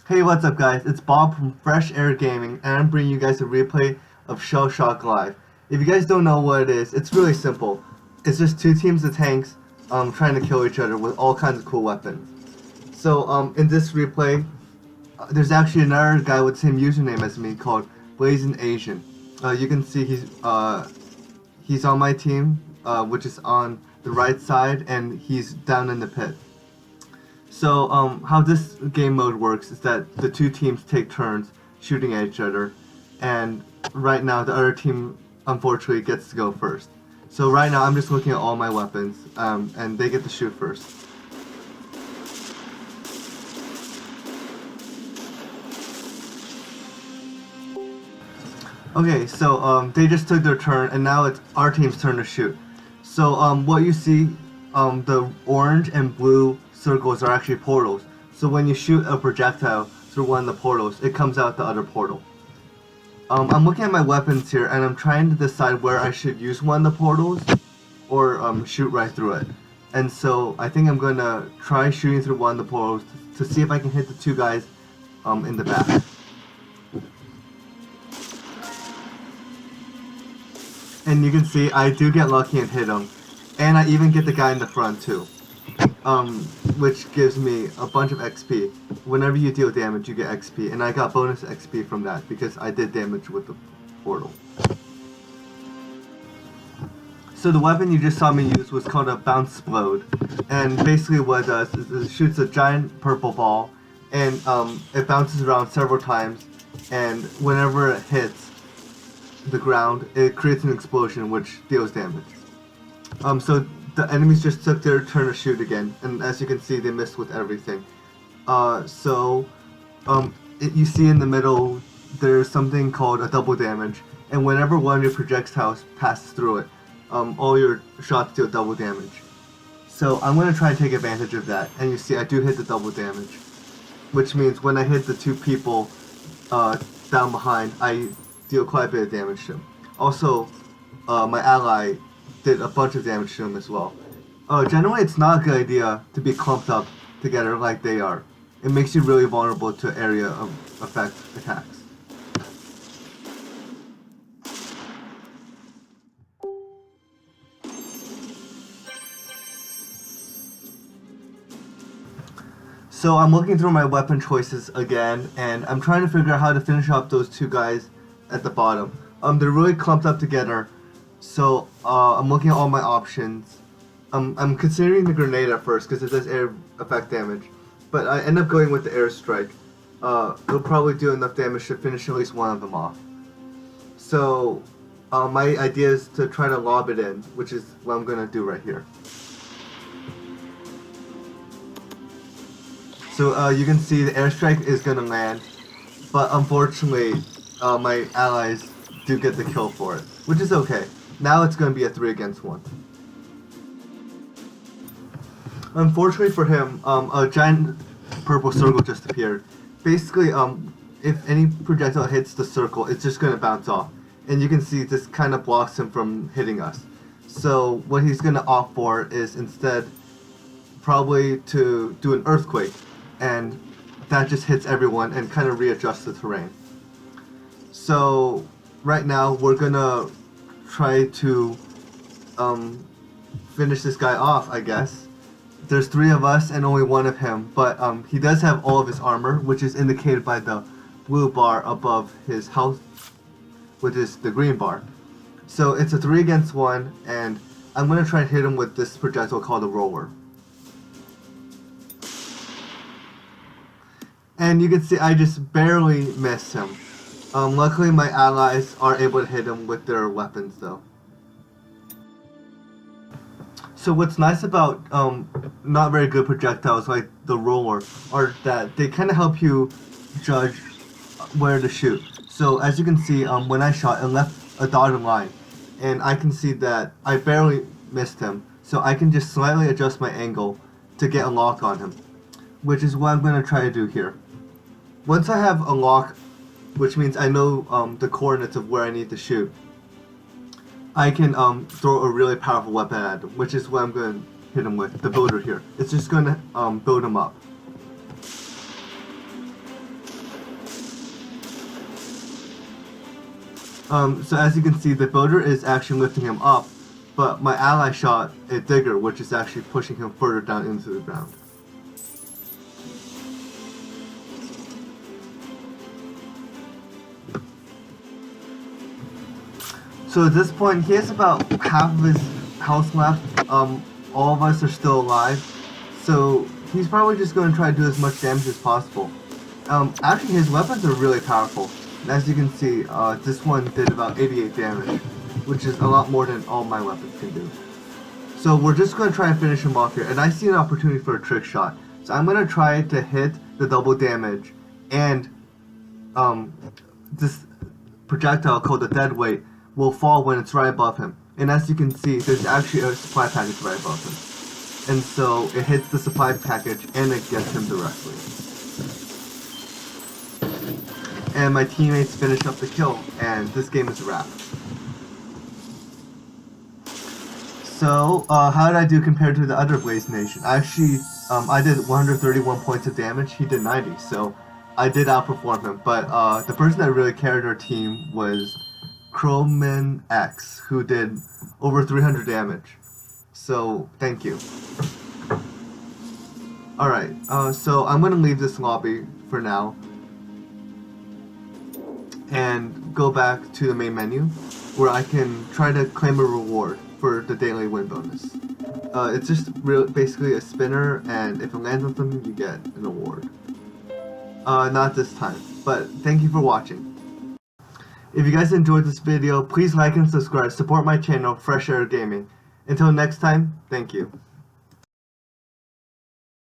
Hey, what's up guys? It's Bob from Fresh Air Gaming, and I'm bringing you guys a replay of Shell Shock Live. If you guys don't know what it is, it's really simple. It's just two teams of tanks trying to kill each other with all kinds of cool weapons. So in this replay, there's actually another guy with the same username as me called Blazin Asian. You can see he's on my team, which is on the right side, and he's down in the pit. So how this game mode works is that the two teams take turns shooting at each other, and right now the other team unfortunately gets to go first. So right now I'm just looking at all my weapons, and they get to shoot first. Okay, so they just took their turn, and now it's our team's turn to shoot. So what you see, the orange and blue circles are actually portals. So when you shoot a projectile through one of the portals, it comes out the other portal. I'm looking at my weapons here, and I'm trying to decide where I should use one of the portals or shoot right through it. And so I think I'm going to try shooting through one of the portals to see if I can hit the two guys in the back. And you can see I do get lucky and hit him. And I even get the guy in the front too. Which gives me a bunch of XP. Whenever you deal damage, you get XP. And I got bonus XP from that because I did damage with the portal. So the weapon you just saw me use was called a bounce explode. And basically what it does is it shoots a giant purple ball. And it bounces around several times. And whenever it hits the ground, it creates an explosion which deals damage. So the enemies just took their turn to shoot again, and as you can see, they missed with everything. You see in the middle, there's something called a double damage, and whenever one of your projectiles passes through it, all your shots deal double damage. So I'm going to try and take advantage of that, and you see I do hit the double damage, which means when I hit the two people down behind, I deal quite a bit of damage to them. Also, my ally did a bunch of damage to him as well. Generally, it's not a good idea to be clumped up together like they are. It makes you really vulnerable to area of effect attacks. So I'm looking through my weapon choices again, and I'm trying to figure out how to finish off those two guys at the bottom. They're really clumped up together, so I'm looking at all my options. I'm considering the grenade at first because it does air effect damage, but I end up going with the airstrike. It'll probably do enough damage to finish at least one of them off. So my idea is to try to lob it in, which is what I'm going to do right here. So you can see the airstrike is going to land, but unfortunately my allies do get the kill for it, which is okay. Now it's going to be a 3 against 1. Unfortunately for him, a giant purple circle just appeared. Basically, if any projectile hits the circle, it's just going to bounce off. And you can see this kind of blocks him from hitting us. So what he's going to opt for is instead probably to do an earthquake. And that just hits everyone and kind of readjusts the terrain. So right now we're going to try to finish this guy off, I guess. There's 3 of us and only 1 of him, but he does have all of his armor, which is indicated by the blue bar above his health, which is the green bar. So it's a 3 against 1, and I'm going to try and hit him with this projectile called a roller. And you can see I just barely missed him. Luckily my allies are able to hit him with their weapons though. So what's nice about not very good projectiles like the roller are that they kind of help you judge where to shoot. So as you can see, when I shot, it left a dotted line, and I can see that I barely missed him. So I can just slightly adjust my angle to get a lock on him, which is what I'm going to try to do here. Once I have a lock, which means I know the coordinates of where I need to shoot, I can throw a really powerful weapon at him, which is what I'm going to hit him with, the builder here. It's just going to build him up. So as you can see, the builder is actually lifting him up, but my ally shot a digger, which is actually pushing him further down into the ground. So at this point, he has about half of his health left. All of us are still alive, so he's probably just going to try to do as much damage as possible. Actually, his weapons are really powerful. And as you can see, this one did about 88 damage, which is a lot more than all my weapons can do. So we're just going to try and finish him off here, and I see an opportunity for a trick shot. So I'm going to try to hit the double damage, and this projectile called the dead weight will fall when it's right above him. And as you can see, there's actually a supply package right above him. And so it hits the supply package and it gets him directly. And my teammates finish up the kill, and this game is a wrap. So, how did I do compared to the other Blazin Asian? Actually, I did 131 points of damage, he did 90, so I did outperform him. But the person that really carried our team was Croman X, who did over 300 damage. So, thank you. Alright, so I'm going to leave this lobby for now and go back to the main menu where I can try to claim a reward for the daily win bonus. It's just basically a spinner, and if it lands on something, you get an award. Not this time, but thank you for watching. If you guys enjoyed this video, please like and subscribe. Support my channel, Fresh Air Gaming. Until next time, thank you.